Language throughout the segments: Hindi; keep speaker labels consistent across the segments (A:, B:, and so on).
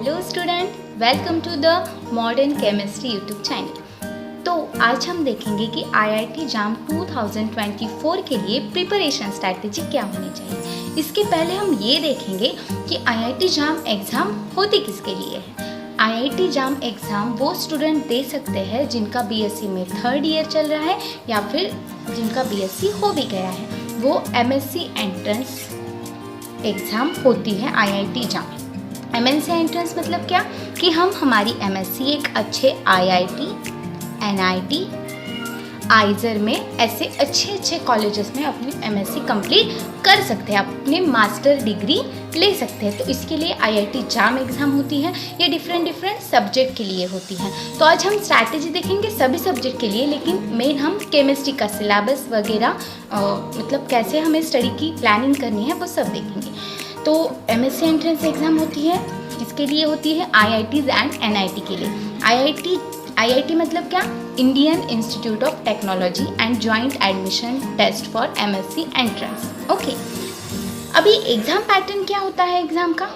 A: Hello student, welcome to the modern chemistry YouTube channel. तो आज हम देखेंगे कि आईआईटी जाम 2024 के लिए प्रिपरेशन स्ट्रैटेजी क्या होनी चाहिए। इसके पहले हम ये देखेंगे कि आईआईटी जाम एग्ज़ाम होती किसके लिए है। आईआईटी जाम एग्ज़ाम वो स्टूडेंट दे सकते हैं जिनका बीएससी में 3rd ईयर चल रहा है या फिर जिनका बीएससी हो भी गया है। वो एमएससी एंट्रेंस एग्ज़ाम होती है आईआईटी जाम। एमएससी एंट्रेंस मतलब क्या कि हम हमारी एमएससी एक अच्छे आईआईटी, एनआईटी, आइजर में ऐसे अच्छे कॉलेजेस में अपनी एमएससी कंप्लीट कर सकते हैं, अपने मास्टर डिग्री ले सकते हैं। तो इसके लिए आईआईटी जाम एग्ज़ाम होती है। ये डिफरेंट सब्जेक्ट के लिए होती है। तो आज हम स्ट्रैटेजी देखेंगे सभी सब्जेक्ट के लिए, लेकिन मेन हम केमिस्ट्री का सिलेबस वगैरह मतलब कैसे हमें स्टडी की प्लानिंग करनी है वो सब देखेंगे। तो एमएससी एंट्रेंस एग्ज़ाम होती है, इसके लिए होती है आईआईटीज़ एंड एनआईटी के लिए। आईआईटी मतलब क्या? Indian Institute of Technology and Joint Admission Test for MSc entrance. Okay, अभी एग्ज़ाम पैटर्न क्या होता है एग्ज़ाम का?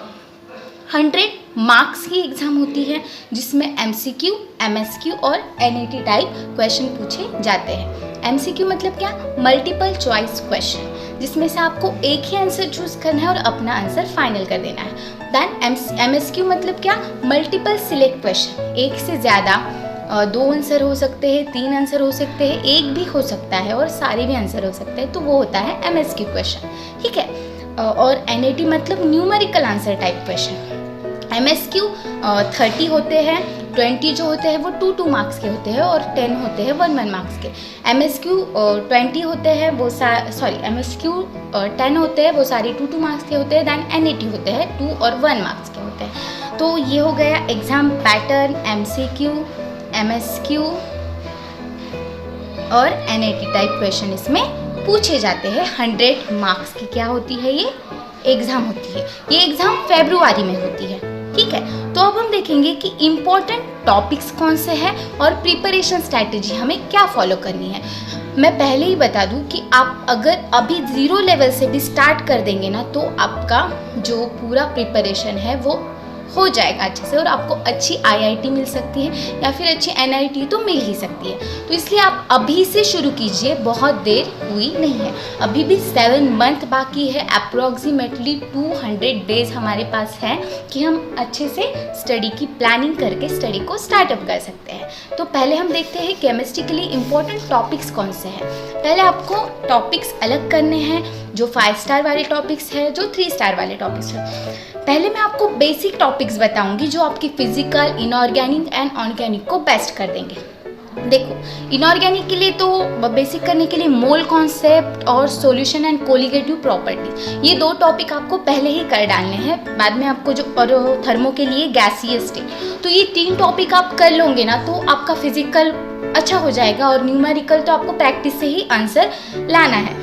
A: 100 मार्क्स की एग्ज़ाम होती है जिसमें एमसीक्यू, एमएसक्यू और एनईटी टाइप क्वेश्चन पूछे जाते हैं। एमसीक्यू मतलब क्या? मल्टीपल चॉइस क्वेश्चन, जिसमें से आपको एक ही आंसर चूज़ करना है और अपना आंसर फाइनल कर देना है। दैन एमएसक्यू मतलब क्या? मल्टीपल सिलेक्ट क्वेश्चन, एक से ज़्यादा 2 आंसर हो सकते हैं, 3 आंसर हो सकते हैं, एक भी हो सकता है और सारे भी आंसर हो सकते हैं, तो वो होता है एमएसक्यू क्वेश्चन। ठीक है। और एनईटी मतलब numerical answer type question. MSQ 30 होते हैं, 20 जो होते हैं वो 2 मार्क्स के होते हैं और 10 होते हैं 1 मार्क्स के। एमएसक्यू 20 होते हैं वो एमएसक्यू 10 होते हैं वो सारे 2 मार्क्स के होते हैं। दैन एनईटी होते हैं 2 और 1 मार्क्स के होते हैं। तो ये हो गया एग्ज़ाम पैटर्न। एमसीक्यू, एमएसक्यू और एनईटी टाइप क्वेश्चन इसमें पूछे जाते हैं। 100 मार्क्स की क्या होती है ये एग्ज़ाम होती है। ये एग्ज़ाम फरवरी में होती है। ठीक है। तो अब हम देखेंगे कि इम्पोर्टेंट टॉपिक्स कौन से हैं और प्रिपरेशन स्ट्रैटेजी हमें क्या फॉलो करनी है। मैं पहले ही बता दूं कि आप अगर अभी 0 लेवल से भी स्टार्ट कर देंगे ना तो आपका जो पूरा प्रिपरेशन है वो हो जाएगा अच्छे से और आपको अच्छी आईआईटी मिल सकती है या फिर अच्छी एनआईटी तो मिल ही सकती है। तो इसलिए आप अभी से शुरू कीजिए, बहुत देर हुई नहीं है। अभी भी 7 मंथ बाकी है। अप्रॉक्सीमेटली 200 डेज हमारे पास है कि हम अच्छे से स्टडी की प्लानिंग करके स्टडी को स्टार्टअप कर सकते हैं। तो पहले हम देखते हैं केमिस्ट्री के लिए इम्पोर्टेंट टॉपिक्स कौन से हैं। पहले आपको टॉपिक्स अलग करने हैं, जो 5 स्टार वाले टॉपिक्स हैं, जो 3 स्टार वाले टॉपिक्स हैं। पहले मैं आपको बेसिक टॉपिक्स बताऊंगी जो आपकी फिजिकल, इनऑर्गेनिक एंड ऑर्गेनिक को बेस्ट कर देंगे। देखो, इनऑर्गेनिक के लिए तो बेसिक करने के लिए मोल कॉन्सेप्ट और सॉल्यूशन एंड कोलिगेटिव प्रॉपर्टी, ये 2 टॉपिक आपको पहले ही कर डालने हैं। बाद में आपको जो और थर्मो के लिए गैसियस स्टेट, तो ये 3 टॉपिक आप कर लोगे ना तो आपका फिजिकल अच्छा हो जाएगा। और न्यूमेरिकल तो आपको प्रैक्टिस से ही आंसर लाना है।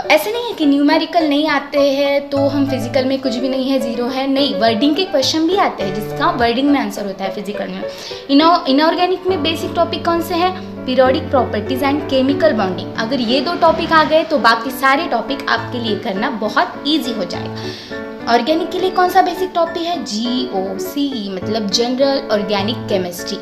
A: ऐसे नहीं है कि न्यूमेरिकल नहीं आते हैं तो हम फिजिकल में कुछ भी नहीं है, 0 है, नहीं। वर्डिंग के क्वेश्चन भी आते हैं जिसका वर्डिंग में आंसर होता है फिजिकल में। इनऑर्गेनिक में बेसिक टॉपिक कौन से हैं? Periodic properties and chemical bonding. अगर ये 2 टॉपिक आ गए तो बाकी सारे टॉपिक आपके लिए करना बहुत ईजी हो जाएगा। ऑर्गेनिक के लिए कौन सा बेसिक टॉपिक है? GOCE मतलब जनरल ऑर्गेनिक केमिस्ट्री,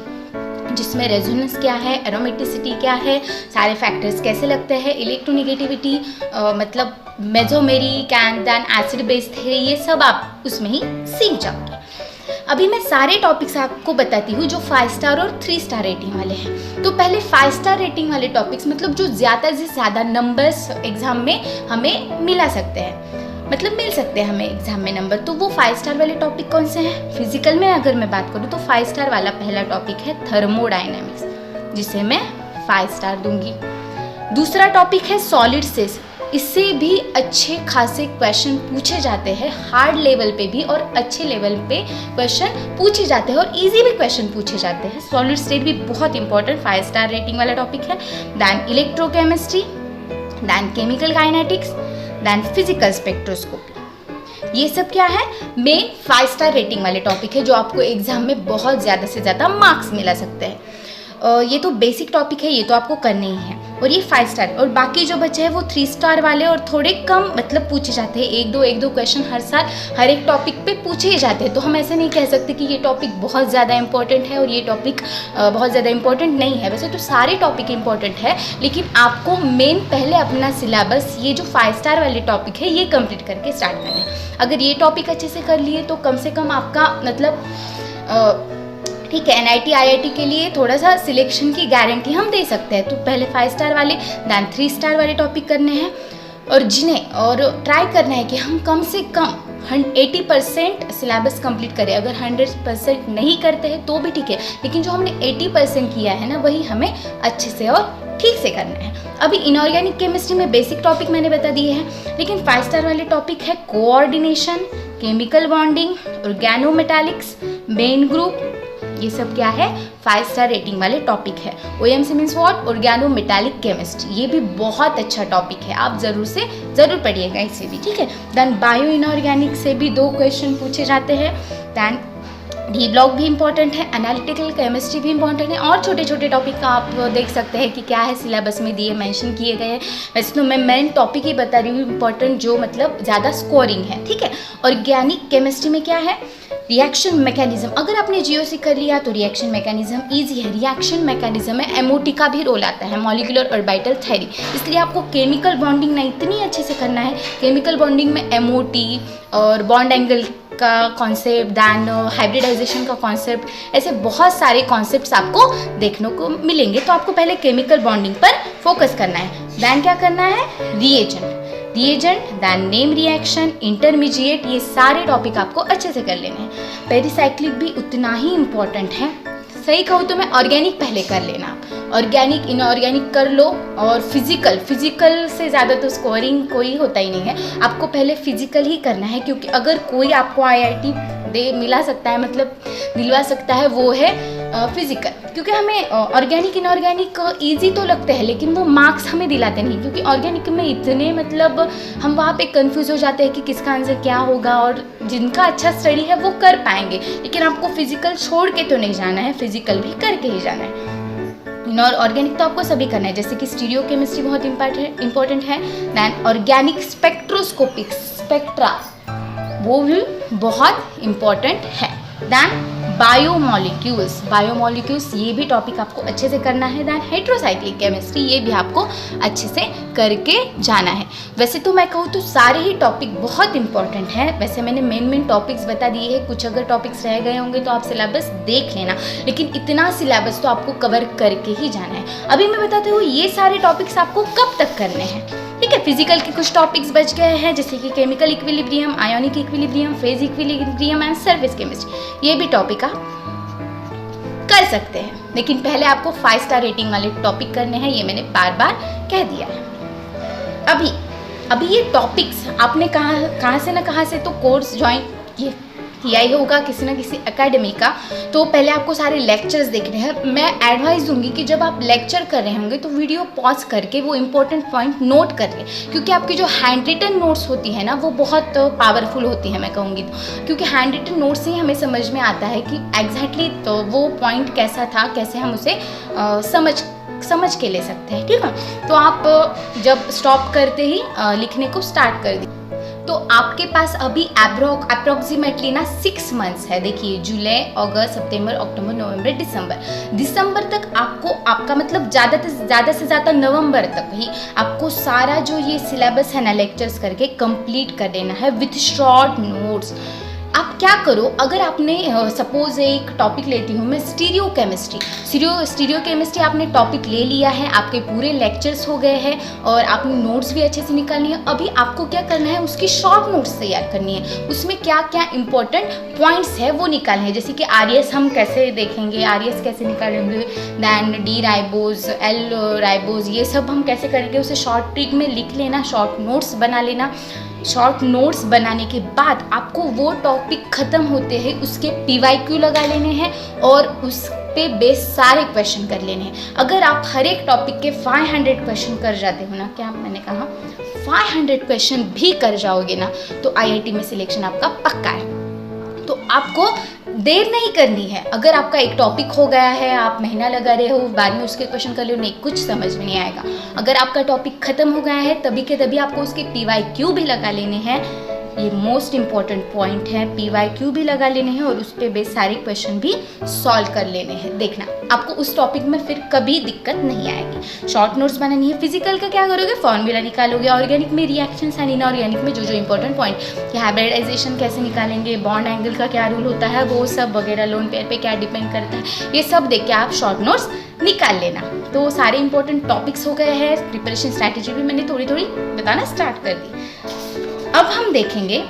A: जिसमें रेजोनेंस क्या है, एरोमेटिसिटी क्या है, सारे फैक्टर्स कैसे लगते हैं, इलेक्ट्रोनेगेटिविटी मतलब mesomeric and then acid base theory, ये सब आप उसमें ही सीख जाओगे। अभी मैं सारे टॉपिक्स आपको बताती हूँ जो 5 स्टार और 3 स्टार रेटिंग वाले हैं। तो पहले 5 स्टार रेटिंग वाले टॉपिक्स मतलब जो ज़्यादा से ज़्यादा नंबर्स एग्जाम में हमें मिला सकते हैं, मतलब मिल सकते हैं हमें एग्जाम में नंबर। तो वो 5 स्टार वाले टॉपिक कौन से हैं? फिजिकल में अगर मैं बात करूँ तो 5 स्टार वाला पहला टॉपिक है थर्मोडायनेमिक्स, जिसे मैं 5 स्टार दूंगी। दूसरा टॉपिक है सॉलिड सेस, इससे भी अच्छे खासे क्वेश्चन पूछे जाते हैं, हार्ड लेवल पे भी और अच्छे लेवल पे क्वेश्चन पूछे जाते हैं और इजी भी क्वेश्चन पूछे जाते हैं। सॉलिड स्टेट भी बहुत इंपॉर्टेंट 5 स्टार रेटिंग वाला टॉपिक है। Then electrochemistry, then chemical kinetics, then physical spectroscopy. ये सब क्या है? मेन 5 स्टार रेटिंग वाले टॉपिक है जो आपको एग्जाम में बहुत ज़्यादा से ज़्यादा मार्क्स मिला सकते हैं। ये तो बेसिक टॉपिक है, ये तो आपको करने ही है। और ये 5 स्टार, और बाकी जो बचे हैं वो 3 स्टार वाले और थोड़े कम मतलब पूछे जाते हैं। एक दो क्वेश्चन हर साल हर एक टॉपिक पे पूछे ही जाते हैं। तो हम ऐसे नहीं कह सकते कि ये टॉपिक बहुत ज़्यादा इंपॉर्टेंट है और ये टॉपिक बहुत ज़्यादा इंपॉर्टेंट नहीं है। वैसे तो सारे टॉपिक इंपॉर्टेंट है, लेकिन आपको मेन पहले अपना सिलेबस ये जो 5 स्टार वाले टॉपिक है ये कंप्लीट करके स्टार्ट करना है। अगर ये टॉपिक अच्छे से कर लिए तो कम से कम आपका मतलब ठीक है NIT IIT के लिए थोड़ा सा सिलेक्शन की गारंटी हम दे सकते हैं। तो पहले 5 स्टार वाले दैन 3 स्टार वाले टॉपिक करने हैं, और ट्राई करना है कि हम कम से कम 80% सिलेबस कंप्लीट करें। अगर 100% नहीं करते हैं तो भी ठीक है, लेकिन जो हमने 80% किया है ना वही हमें अच्छे से और ठीक से करना है। अभी इनऑर्गेनिक केमिस्ट्री में बेसिक टॉपिक मैंने बता दिए हैं, लेकिन 5 स्टार वाले टॉपिक है coordination, chemical bonding, organometallics, main group, ये सब क्या है 5 स्टार रेटिंग वाले टॉपिक है। OMC means what, organometallic chemistry, ये भी बहुत अच्छा टॉपिक है, आप ज़रूर पढ़िएगा इसे भी, ठीक है। देन बायो इनऑर्गेनिक से भी 2 क्वेश्चन पूछे जाते हैं। देन डी ब्लॉक भी इंपॉर्टेंट है, एनालिटिकल केमिस्ट्री भी इंपॉर्टेंट है, और छोटे छोटे टॉपिक का आप देख सकते हैं कि क्या है सिलेबस में दिए मेंशन किए गए हैं। वैसे तो मैं मेन टॉपिक ही बता रही हूँ इंपॉर्टेंट जो मतलब ज़्यादा स्कोरिंग है, ठीक है। ऑर्गेनिक केमिस्ट्री में क्या है रिएक्शन मैकेनिज्म। अगर आपने GOC कर लिया तो रिएक्शन मैकेनिज्म ईजी है। रिएक्शन मैकेनिज्म में MOT का भी रोल आता है, मॉलिक्यूलर ऑर्बिटल थ्योरी, इसलिए आपको केमिकल बॉन्डिंग ना इतनी अच्छे से करना है। केमिकल बॉन्डिंग में MOT और बॉन्ड एंगल का कॉन्सेप्ट, दैन हाइब्रिडाइजेशन का कॉन्सेप्ट, ऐसे बहुत सारे कॉन्सेप्ट्स आपको देखने को मिलेंगे। तो आपको पहले केमिकल बॉन्डिंग पर फोकस करना है। दैन क्या करना है reagent, then name reaction, intermediate, ये सारे टॉपिक आपको अच्छे से कर लेने हैं। पेरिसाइक्लिक भी उतना ही इम्पॉर्टेंट है। सही कहूँ तो मैं ऑर्गेनिक पहले कर लेना, ऑर्गेनिक इनऑर्गेनिक कर लो, और फिजिकल से ज़्यादा तो स्कोरिंग कोई होता ही नहीं है। आपको पहले फिजिकल ही करना है, क्योंकि अगर कोई आपको IIT दिलवा सकता है वो है फिजिकल, क्योंकि हमें ऑर्गेनिक इनऑर्गेनिक ईजी तो लगते हैं लेकिन वो मार्क्स हमें दिलाते नहीं, क्योंकि ऑर्गेनिक में इतने मतलब हम वहाँ पे कंफ्यूज हो जाते हैं कि किसका आंसर क्या होगा, और जिनका अच्छा स्टडी है वो कर पाएंगे। लेकिन आपको फिजिकल छोड़ के तो नहीं जाना है, फिजिकल भी करके ही जाना है। ऑर्गेनिक तो आपको सभी करना है, जैसे कि स्टीरियो केमिस्ट्री बहुत इंपॉर्टेंट है। दैन ऑर्गेनिक स्पेक्ट्रोस्कोपिक स्पेक्ट्रा वो भी बहुत इम्पॉर्टेंट है। दैन बायोमोलिक्यूल्स ये भी टॉपिक आपको अच्छे से करना है। दैन हेट्रोसाइक्लिक केमिस्ट्री ये भी आपको अच्छे से करके जाना है। वैसे तो मैं कहूँ तो सारे ही टॉपिक बहुत इंपॉर्टेंट हैं। वैसे मैंने मेन टॉपिक्स बता दिए हैं, कुछ अगर टॉपिक्स रह गए होंगे तो आप सिलेबस देख लेना, लेकिन इतना सिलेबस तो आपको कवर करके ही जाना है। अभी मैं बताती हूँ ये सारे टॉपिक्स आपको कब तक करने हैं, ठीक है। फिजिकल के कुछ टॉपिक्स बच गए हैं, जैसे कि chemical equilibrium, ionic equilibrium, phase equilibrium and surface chemistry, ये भी टॉपिक आप कर सकते हैं। लेकिन पहले आपको 5 स्टार रेटिंग वाले टॉपिक करने हैं, ये मैंने बार कह दिया है। अभी ये टॉपिक्स आपने कहाँ से तो कोर्स ज्वाइन किया ही होगा किसी न किसी एकेडमी का, तो पहले आपको सारे लेक्चर्स देखने हैं। मैं एडवाइस दूंगी कि जब आप लेक्चर कर रहे होंगे तो वीडियो पॉज करके वो इम्पोर्टेंट पॉइंट नोट कर लें, क्योंकि आपकी जो हैंड रिटन नोट्स होती है ना वो बहुत पावरफुल होती है मैं कहूँगी तो, क्योंकि हैंड रिटन नोट्स से ही हमें समझ में आता है कि एग्जैक्टली तो वो पॉइंट कैसा था, कैसे हम उसे समझ के ले सकते हैं, ठीक है। तो आप जब स्टॉप करते ही लिखने को स्टार्ट कर दीजिए। तो आपके पास अभी अप्रोक्सीमेटली ना 6 मंथ्स है। देखिए जुलाई, अगस्त, सितंबर, अक्टूबर, नवंबर, दिसंबर तक आपका मतलब ज़्यादा से ज़्यादा नवंबर तक ही आपको सारा जो ये सिलेबस है ना लेक्चर्स करके कंप्लीट कर देना है विथ शॉर्ट नोट्स। आप क्या करो, अगर आपने सपोज एक टॉपिक लेती हूँ मैं स्टीरियो केमिस्ट्री आपने टॉपिक ले लिया है, आपके पूरे लेक्चर्स हो गए हैं और आपने नोट्स भी अच्छे से निकालनी है। अभी आपको क्या करना है, उसकी शॉर्ट नोट्स तैयार करनी है, उसमें क्या क्या इंपॉर्टेंट पॉइंट्स है वो निकालने हैं। जैसे कि RS हम कैसे देखेंगे, RS कैसे निकालेंगे, then D ribose, L ribose, ये सब हम कैसे करेंगे, उसे शॉर्ट ट्रिक में लिख लेना, शॉर्ट नोट्स बना लेना। शॉर्ट नोट्स बनाने के बाद आपको वो टॉपिक ख़त्म होते हैं उसके PYQ लगा लेने हैं और उस पे बेस सारे क्वेश्चन कर लेने हैं। अगर आप हर एक टॉपिक के 500 क्वेश्चन कर जाते हो ना, क्या मैंने कहा 500 क्वेश्चन भी कर जाओगे ना, तो IIT में सिलेक्शन आपका पक्का है। तो आपको देर नहीं करनी है। अगर आपका एक टॉपिक हो गया है, आप महीना लगा रहे हो, बाद में उसके क्वेश्चन कर लो, नहीं कुछ समझ में नहीं आएगा। अगर आपका टॉपिक खत्म हो गया है तभी के तभी आपको उसके PYQ भी लगा लेने हैं। ये मोस्ट इंपॉर्टेंट पॉइंट है, PYQ भी लगा लेने हैं और उस पे बेस सारे क्वेश्चन भी सॉल्व कर लेने हैं। देखना आपको उस टॉपिक में फिर कभी दिक्कत नहीं आएगी। शॉर्ट नोट्स बनानी है। फिजिकल का क्या करोगे, फॉर्मूला निकालोगे। ऑर्गेनिक में रिएक्शंस एंड इनऑर्गेनिक में जो जो इंपॉर्टेंट पॉइंट कि हाइब्रिडाइजेशन कैसे निकालेंगे, बॉन्ड एंगल का क्या रूल होता है, वो सब वगैरह, लोन पेयर पे क्या डिपेंड करता है, ये सब देख के आप शॉर्ट नोट्स निकाल लेना। तो सारे इंपॉर्टेंट टॉपिक्स हो गए हैं। प्रिपरेशन स्ट्रैटेजी भी मैंने थोड़ी थोड़ी बताना स्टार्ट कर दी। अब हम देखेंगे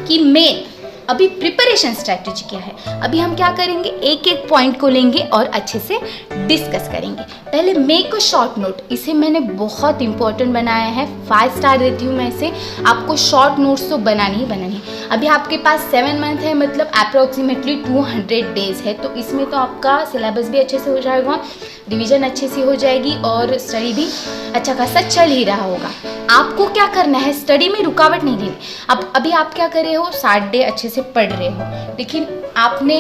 A: कि मेन अभी प्रिपरेशन स्ट्रैटेजी क्या है। अभी हम क्या करेंगे, एक एक पॉइंट को लेंगे और अच्छे से डिस्कस करेंगे। पहले मेक अ शॉर्ट नोट, इसे मैंने बहुत इंपॉर्टेंट बनाया है, 5 स्टार देती हूँ मैं इसे। आपको शॉर्ट नोट्स तो बनानी ही बनानी है। अभी आपके पास 7 मंथ है, मतलब अप्रोक्सीमेटली 200 डेज है। तो इसमें तो आपका सिलेबस भी अच्छे से हो जाएगा, रिवीजन अच्छे से हो जाएगी और स्टडी भी अच्छा खासा चल ही रहा होगा। आपको क्या करना है, स्टडी में रुकावट नहीं देनी। अब अभी आप क्या कर रहे हो, 60 डे अच्छे से पढ़ रहे हो, लेकिन आपने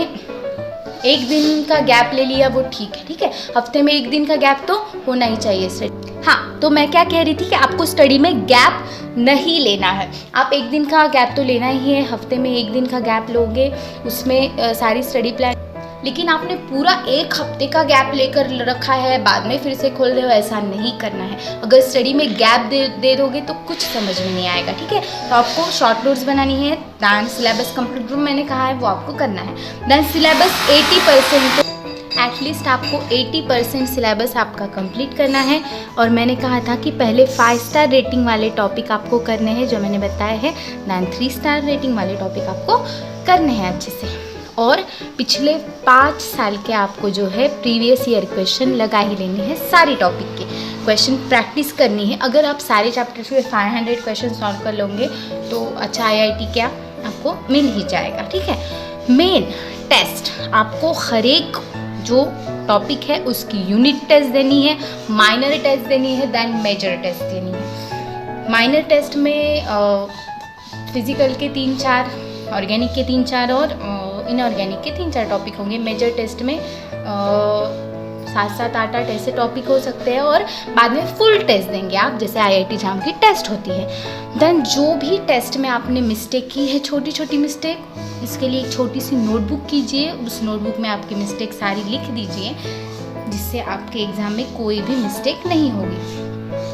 A: एक दिन का गैप ले लिया, वो ठीक है, हफ्ते में एक दिन का गैप तो होना ही चाहिए स्टडी। हाँ, तो मैं क्या कह रही थी कि आपको स्टडी में गैप नहीं लेना है। आप एक दिन का गैप तो लेना ही है, हफ्ते में एक दिन का गैप लोगे, उसमें सारी स्टडी प्लान, लेकिन आपने पूरा एक हफ्ते का गैप लेकर रखा है, बाद में फिर से खोल रहे हो, ऐसा नहीं करना है। अगर स्टडी में गैप दे दोगे तो कुछ समझ में नहीं आएगा, ठीक है। तो आपको शॉर्ट नोट्स बनानी है। दैन सिलेबस कंप्लीट जो मैंने कहा है वो आपको करना है। दैन सिलेबस 80%, एटलीस्ट आपको 80% सिलेबस आपका कंप्लीट करना है। और मैंने कहा था कि पहले 5 स्टार रेटिंग वाले टॉपिक आपको करने हैं, जो मैंने बताया है। दैन 3 स्टार रेटिंग वाले टॉपिक आपको करने हैं अच्छे से। और पिछले 5 साल के आपको जो है प्रीवियस ईयर क्वेश्चन लगा ही लेने हैं, सारी टॉपिक के क्वेश्चन प्रैक्टिस करनी है। अगर आप सारे चैप्टर्स के 500 क्वेश्चन सॉल्व कर लोगे तो अच्छा IIT क्या आपको मिल ही जाएगा, ठीक है। मेन टेस्ट आपको हर एक जो टॉपिक है उसकी यूनिट टेस्ट देनी है, माइनर टेस्ट देनी है, दैन मेजर टेस्ट देनी है। माइनर टेस्ट में फिजिकल के 3-4, ऑर्गेनिक के 3-4 और इनऑर्गेनिक के 3-4 टॉपिक होंगे। मेजर टेस्ट में 7-8 ऐसे टॉपिक हो सकते हैं और बाद में फुल टेस्ट देंगे आप, जैसे IIT JAM की टेस्ट होती है। देन जो भी टेस्ट में आपने मिस्टेक की है, छोटी छोटी मिस्टेक, इसके लिए एक छोटी सी नोटबुक कीजिए। उस नोटबुक में आपकी मिस्टेक सारी लिख दीजिए, जिससे आपके एग्ज़ाम में कोई भी मिस्टेक नहीं होगी।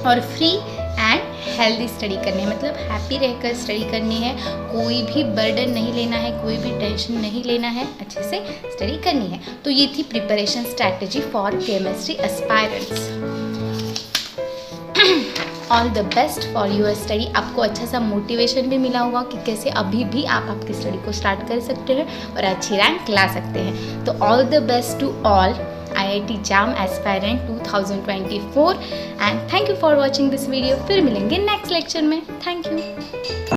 A: और फ्री एंड हेल्दी स्टडी करनी है, मतलब हैप्पी रहकर स्टडी करनी है। कोई भी बर्डन नहीं लेना है, कोई भी टेंशन नहीं लेना है, अच्छे से स्टडी करनी है। तो ये थी preparation strategy for chemistry aspirants. All the best for your study. आपको अच्छा सा मोटिवेशन भी मिला होगा कि कैसे अभी भी आप आपकी स्टडी को स्टार्ट कर सकते हैं और अच्छी रैंक ला सकते हैं। तो all the best to all IIT JAM Aspirant 2024 and thank you for watching this video। फिर मिलेंगे नेक्स्ट लेक्चर में। Thank you.